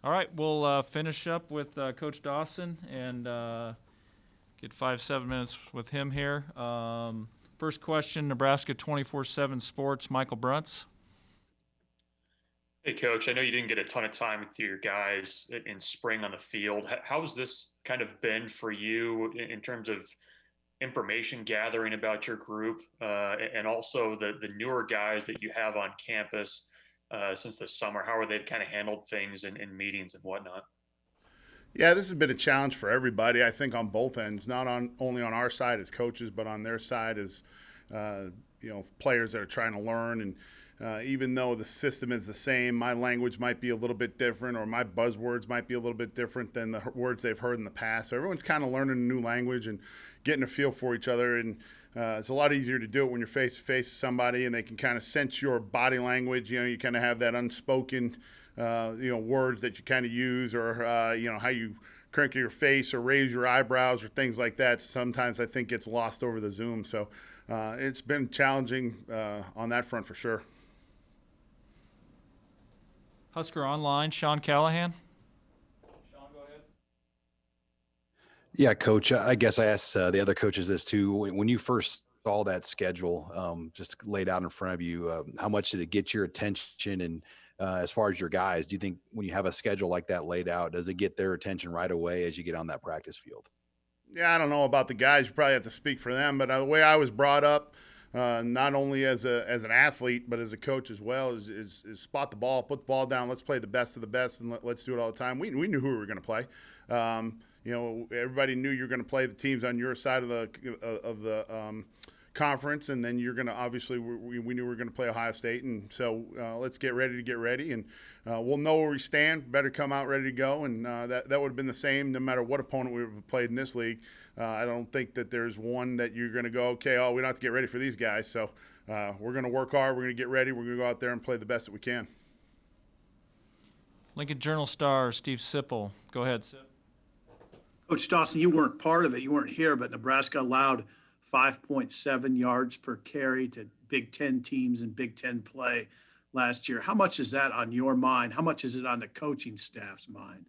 All right, we'll finish up with Coach Dawson and get 5-7 minutes with him here. First question, Nebraska 24/7 Sports, Michael Bruntz. Hey, Coach, I know you didn't get a ton of time with your guys in spring on the field. How has this kind of been for you in terms of information gathering about your group and also the newer guys that you have on campus since the summer? How are they kind of handled things in meetings and whatnot? Yeah, this has been a challenge for everybody. I think on both ends, not on only on our side as coaches, but on their side as players that are trying to learn. And even though the system is the same, my language might be a little bit different, or my buzzwords might be a little bit different than the words they've heard in the past. So everyone's kind of learning a new language and getting a feel for each other. And it's a lot easier to do it when you're face to face with somebody, and they can kind of sense your body language. You kind of have that unspoken words that you kind of use, or how you crinkle your face or raise your eyebrows or things like that. Sometimes I think gets lost over the Zoom. So it's been challenging on that front for sure. Husker Online, Sean Callahan. Sean, go ahead. Yeah, Coach. I guess I asked the other coaches this too. When you first saw that schedule just laid out in front of you, how much did it get your attention? And as far as your guys, do you think when you have a schedule like that laid out, does it get their attention right away as you get on that practice field? Yeah, I don't know about the guys. You probably have to speak for them. But the way I was brought up, not only as an athlete but as a coach as well, is spot the ball, put the ball down. Let's play the best of the best, and let's do it all the time. We knew who we were going to play. Everybody knew you were going to play the teams on your side of the conference, and then you're going to obviously we knew we were going to play Ohio State, and so let's get ready, and we'll know where we stand. Better come out ready to go, and that would have been the same no matter what opponent we played in this league. I don't think that there's one that you're going to go, okay, we don't have to get ready for these guys. So we're going to work hard. We're going to get ready. We're going to go out there and play the best that we can. Lincoln Journal-Star, Steve Sipple. Go ahead, Sip. Coach Dawson, you weren't part of it. You weren't here, but Nebraska allowed 5.7 yards per carry to Big Ten teams in Big Ten play last year. How much is that on your mind? How much is it on the coaching staff's mind?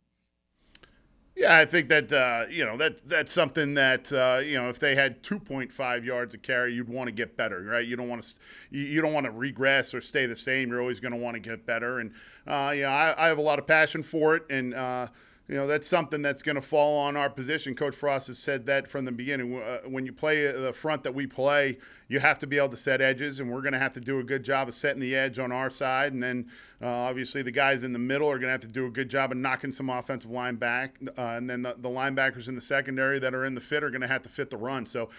Yeah, I think that that's something that if they had 2.5 yards a carry, you'd want to get better, right? You don't want to regress or stay the same. You're always going to want to get better, and I have a lot of passion for it, and that's something that's going to fall on our position. Coach Frost has said that from the beginning. When you play the front that we play, you have to be able to set edges, and we're going to have to do a good job of setting the edge on our side. And then, obviously, the guys in the middle are going to have to do a good job of knocking some offensive line back. And then the linebackers in the secondary that are in the fit are going to have to fit the run. So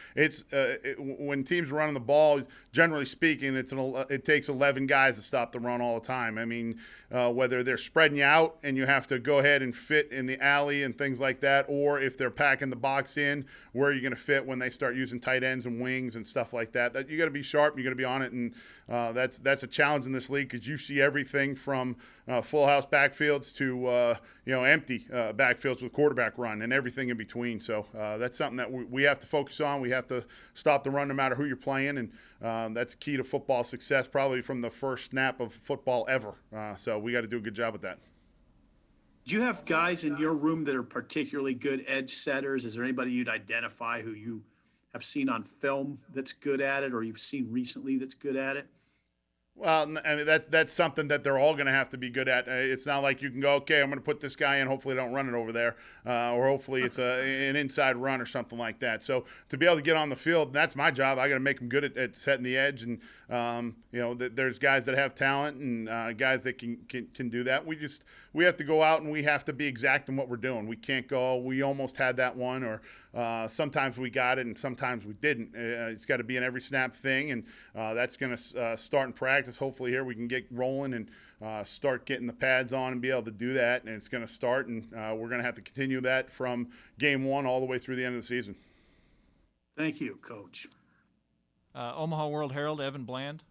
when teams are running the ball, generally speaking, it takes 11 guys to stop the run all the time. I mean, whether they're spreading you out and you have to go ahead and fit in the alley and things like that, or if they're packing the box in, where are you going to fit when they start using tight ends and wings and stuff like that? That you got to be sharp, you got to be on it, and that's a challenge in this league because you see everything from full house backfields to empty backfields with quarterback run and everything in between. So that's something that we have to focus on. We have to stop the run no matter who you're playing, and that's key to football success, probably from the first snap of football ever. So we got to do a good job with that. Do you have guys in your room that are particularly good edge setters? Is there anybody you'd identify who you have seen on film that's good at it, or you've seen recently that's good at it? Well, I mean, that's something that they're all going to have to be good at. It's not like you can go, okay, I'm going to put this guy in, hopefully they don't run it over there, or hopefully it's an inside run or something like that. So to be able to get on the field, that's my job. I got to make them good at setting the edge, and there's guys that have talent and guys that can do that. We have to go out and we have to be exact in what we're doing. We can't go, we almost had that one, or sometimes we got it and sometimes we didn't. It's got to be an every snap thing, and that's going to start in practice. Hopefully here we can get rolling and start getting the pads on and be able to do that, and it's going to start, and we're going to have to continue that from game one all the way through the end of the season. Thank you, Coach. Omaha World Herald, Evan Bland.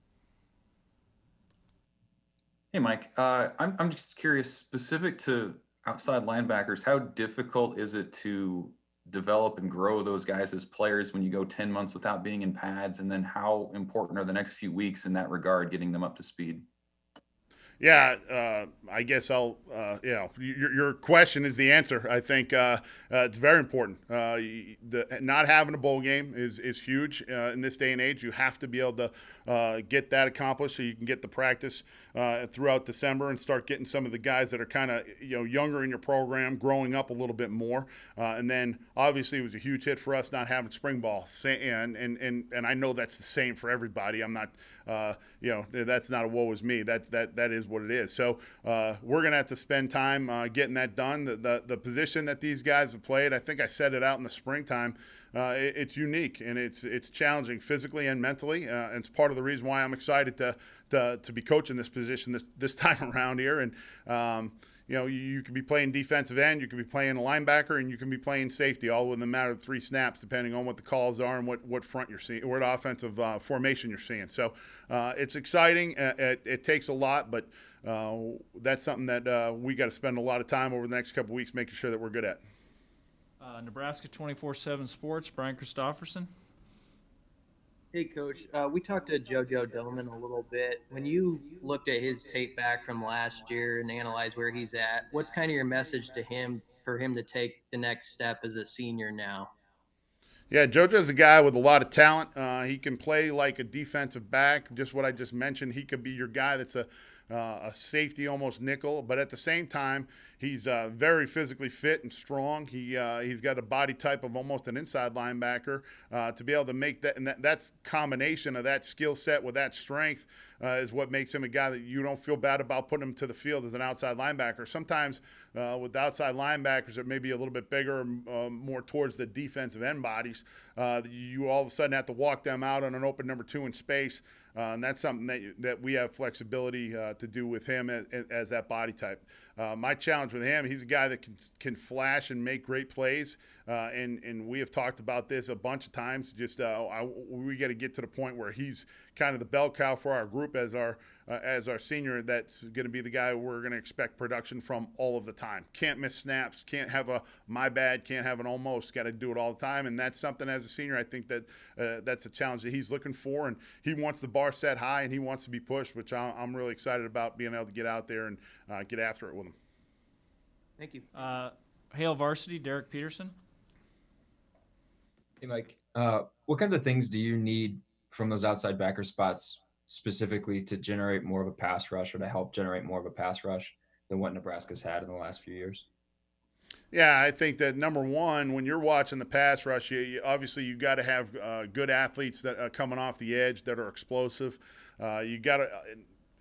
Hey, Mike. I'm just curious, specific to outside linebackers, how difficult is it to develop and grow those guys as players when you go 10 months without being in pads? And then how important are the next few weeks in that regard, getting them up to speed? Yeah, I guess your question is the answer. I think it's very important. Not having a bowl game is huge in this day and age. You have to be able to get that accomplished so you can get the practice throughout December and start getting some of the guys that are kind of younger in your program growing up a little bit more. And then obviously it was a huge hit for us not having spring ball. And I know that's the same for everybody. I'm not that's not a woe is me. That is what it is. So we're going to have to spend time getting that done. The position that these guys have played, I think I said it out in the springtime, it's unique and it's challenging physically and mentally. And it's part of the reason why I'm excited to be coaching this position this time around here. And you could be playing defensive end, you could be playing a linebacker, and you can be playing safety, all within a matter of 3 snaps, depending on what the calls are and what front you're seeing, or what offensive formation you're seeing. So it's exciting. It takes a lot, but that's something that we got to spend a lot of time over the next couple of weeks making sure that we're good at. Nebraska 24/7 Sports, Brian Christopherson. Hey, Coach. We talked to JoJo Doman a little bit. When you looked at his tape back from last year and analyzed where he's at, what's kind of your message to him for him to take the next step as a senior now? Yeah, JoJo's a guy with a lot of talent. He can play like a defensive back, just what I just mentioned. He could be your guy that's a safety, almost nickel, but at the same time, he's very physically fit and strong. He's got a body type of almost an inside linebacker to be able to make that, and that's combination of that skill set with that strength is what makes him a guy that you don't feel bad about putting him to the field as an outside linebacker. Sometimes with outside linebackers that may be a little bit bigger, more towards the defensive end bodies, you all of a sudden have to walk them out on an open number 2 in space. And that's something that we have flexibility to do with him as that body type. My challenge with him, he's a guy that can flash and make great plays. And we have talked about this a bunch of times. Just we got to get to the point where he's kind of the bell cow for our group as our senior. That's going to be the guy we're going to expect production from all of the time. Can't miss snaps. Can't have a my bad. Can't have an almost. Got to do it all the time. And that's something as a senior, I think that that's a challenge that he's looking for. And he wants the bar set high and he wants to be pushed, which I'm really excited about being able to get out there and get after it with him. Thank you. Hale Varsity, Derek Peterson. Hey, Mike. What kinds of things do you need from those outside backer spots specifically to generate more of a pass rush or to help generate more of a pass rush than what Nebraska's had in the last few years? Yeah, I think that number one, when you're watching the pass rush, obviously you got to have good athletes that are coming off the edge that are explosive. You got to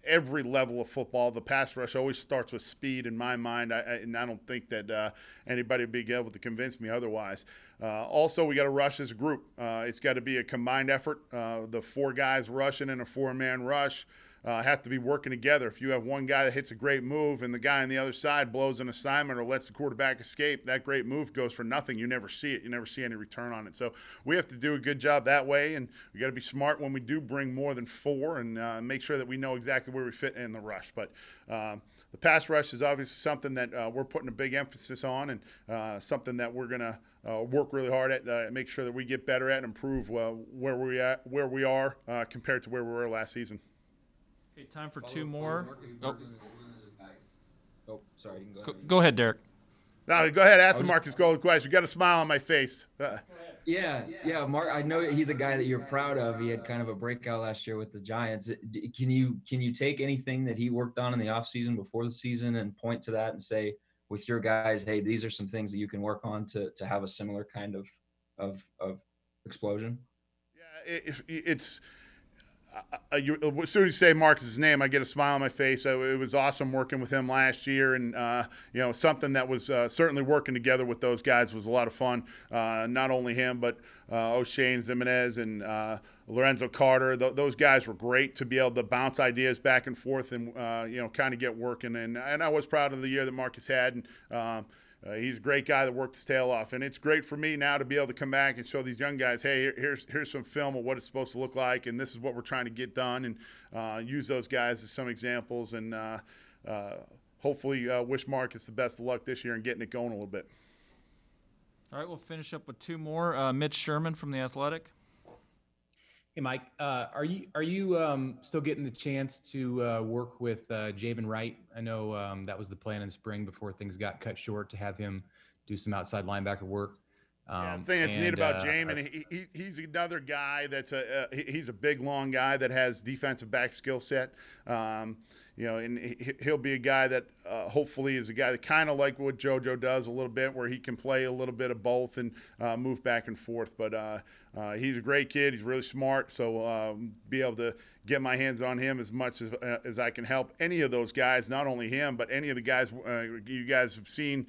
every level of football, the pass rush always starts with speed in my mind, and I don't think that anybody would be able to convince me otherwise. Also, we got to rush as a group. It's got to be a combined effort. The 4 guys rushing in a 4-man rush have to be working together. If you have one guy that hits a great move and the guy on the other side blows an assignment or lets the quarterback escape, that great move goes for nothing. You never see it. You never see any return on it. So we have to do a good job that way, and we got to be smart when we do bring more than 4 and make sure that we know exactly where we fit in the rush. But the pass rush is obviously something that we're putting a big emphasis on and something that we're going to work really hard at, make sure that we get better at and improve where we are compared to where we were last season. Okay, time for 2 more. Oh, sorry. You can Go ahead, Derek. No, go ahead. Ask the Marcus Gold question. You got a smile on my face. Yeah, Mark. I know he's a guy that you're proud of. He had kind of a breakout last year with the Giants. Can you take anything that he worked on in the offseason before the season and point to that and say, with your guys, hey, these are some things that you can work on to have a similar kind of explosion? Yeah, it's. As soon as you say Marcus's name, I get a smile on my face. It was awesome working with him last year, and something that was certainly working together with those guys was a lot of fun. Not only him, but O'Shane Zimenez and Lorenzo Carter. Those guys were great to be able to bounce ideas back and forth and kind of get working. And I was proud of the year that Marcus had. And he's a great guy that worked his tail off, and it's great for me now to be able to come back and show these young guys, hey, here's some film of what it's supposed to look like, and this is what we're trying to get done, and use those guys as some examples, and hopefully wish Marcus the best of luck this year and getting it going a little bit. All right, we'll finish up with 2 more. Mitch Sherman from The Athletic. Hey, Mike, are you still getting the chance to work with Javen Wright? I know that was the plan in spring before things got cut short to have him do some outside linebacker work. Yeah, the thing that's neat about Jamin, he's another guy that's he's a big, long guy that has defensive back skill set. And he'll be a guy that hopefully is a guy that kind of like what JoJo does a little bit, where he can play a little bit of both and move back and forth. But he's a great kid. He's really smart. So be able to get my hands on him as much as I can help any of those guys, not only him, but any of the guys you guys have seen.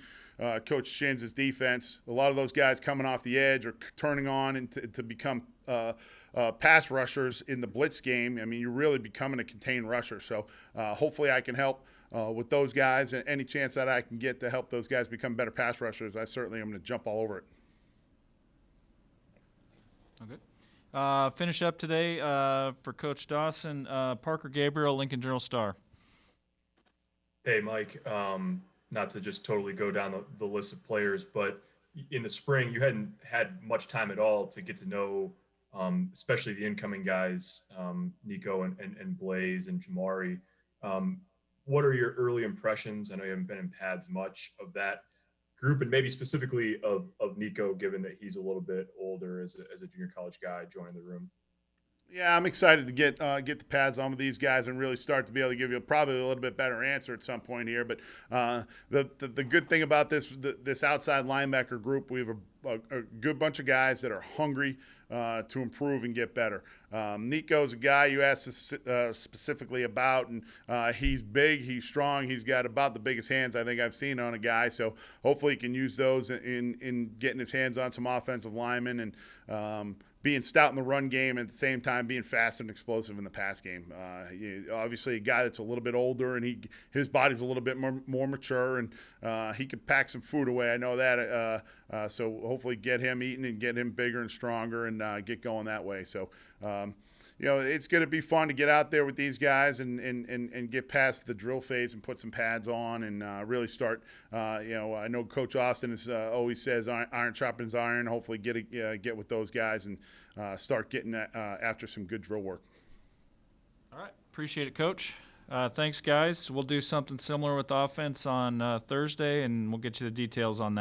Coach Shins' defense, a lot of those guys coming off the edge or turning on and to become pass rushers in the blitz game. I mean, you're really becoming a contained rusher. So hopefully I can help with those guys, and any chance that I can get to help those guys become better pass rushers, I certainly am going to jump all over it. Okay. Finish up today for Coach Dawson, Parker Gabriel, Lincoln Journal-Star. Hey, Mike. Not to just totally go down the list of players, but in the spring, you hadn't had much time at all to get to know, especially the incoming guys, Nico and Blaze and Jamari. What are your early impressions? I know you haven't been in pads much of that group, and maybe specifically of Nico, given that he's a little bit older as a junior college guy joining the room. Yeah, I'm excited to get the pads on with these guys and really start to be able to give you probably a little bit better answer at some point here. But the good thing about this outside linebacker group, we have a good bunch of guys that are hungry to improve and get better. Nico's a guy you asked us specifically about, and he's big, he's strong, he's got about the biggest hands I think I've seen on a guy. So hopefully he can use those in getting his hands on some offensive linemen and being stout in the run game, and at the same time being fast and explosive in the pass game. Obviously, a guy that's a little bit older, and his body's a little bit more mature, and he could pack some food away. I know that. So hopefully get him eating and get him bigger and stronger and get going that way. So, it's going to be fun to get out there with these guys and get past the drill phase and put some pads on and really start. I know Coach Austin always says iron sharpens iron. Hopefully get with those guys and start getting after some good drill work. All right. Appreciate it, Coach. Thanks, guys. We'll do something similar with offense on Thursday, and we'll get you the details on that.